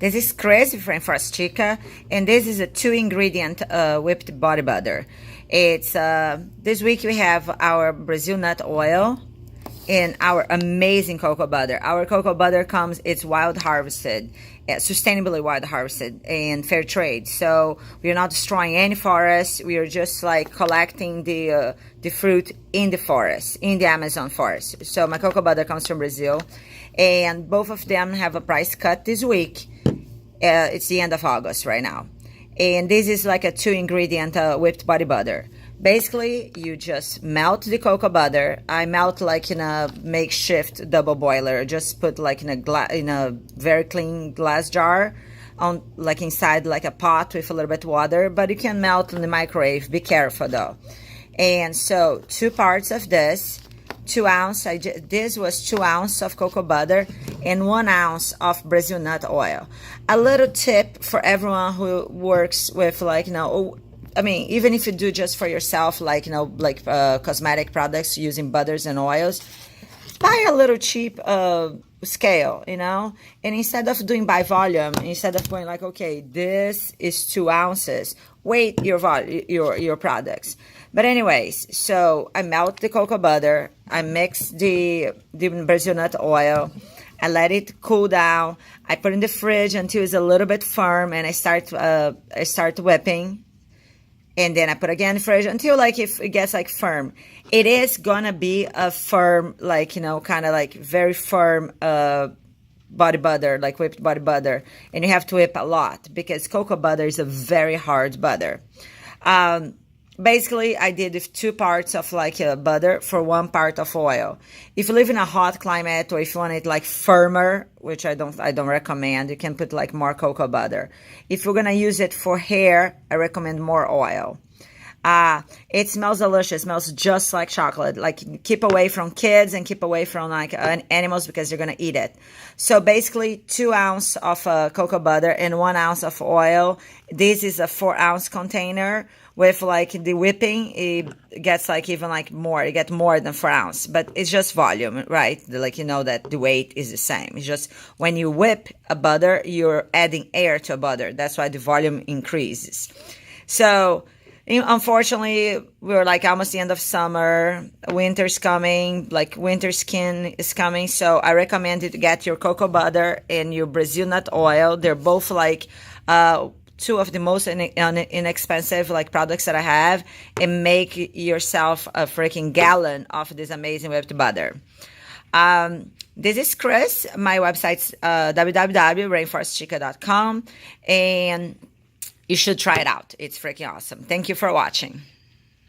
This is Chris from Rainforest Chica, and this is a 2-ingredient whipped body butter. It's this week we have our Brazil nut oil and our amazing cocoa butter. Our cocoa butter it's wild harvested, sustainably wild harvested and fair trade. So we are not destroying any forest. We are just like collecting the fruit in the forest, in the Amazon forest. So my cocoa butter comes from Brazil, and both of them have a price cut this week. It's the end of August right now. And this is like a 2-ingredient whipped body butter. Basically, you just melt the cocoa butter. I melt like in a makeshift double boiler. Just put like in a very clean glass jar, on like inside like a pot with a little bit of water. But you can melt in the microwave. Be careful though. And so 2 parts of this. 2 ounce. This was 2 ounces of cocoa butter and 1 ounce of Brazil nut oil. A little tip for everyone who works with I mean, even if you do just for yourself, cosmetic products using butters and oils, buy a little cheap scale, and instead of doing by volume, instead of going like, okay, this is 2 ounces, weight your products. But anyways, so I melt the cocoa butter, I mix the Brazil nut oil, I let it cool down, I put it in the fridge until it's a little bit firm, and I start whipping. And then I put again in the fridge until if it gets firm. It is gonna be a firm, kind of very firm body butter, like whipped body butter. And you have to whip a lot because cocoa butter is a very hard butter. Basically, I did 2 parts of butter for 1 part of oil. If you live in a hot climate or if you want it firmer, which I don't recommend, you can put more cocoa butter. If you're gonna use it for hair, I recommend more oil. It smells delicious. It smells just like chocolate. Keep away from kids and keep away from animals because they're gonna eat it. So basically 2 ounces of cocoa butter and 1 ounce of oil. This is a 4-ounce container. With the whipping, it gets even more. You get more than 4 ounces, but it's just volume, right? That the weight is the same. It's just when you whip a butter, you're adding air to a butter. That's why the volume increases. So unfortunately, we're almost the end of summer. Winter's coming, winter skin is coming. So I recommend you to get your cocoa butter and your Brazil nut oil. They're both 2 of the most inexpensive products that I have, and make yourself a freaking gallon of this amazing whipped butter. This is Chris. My website's www.rainforestchica.com, and you should try it out. It's freaking awesome. Thank you for watching.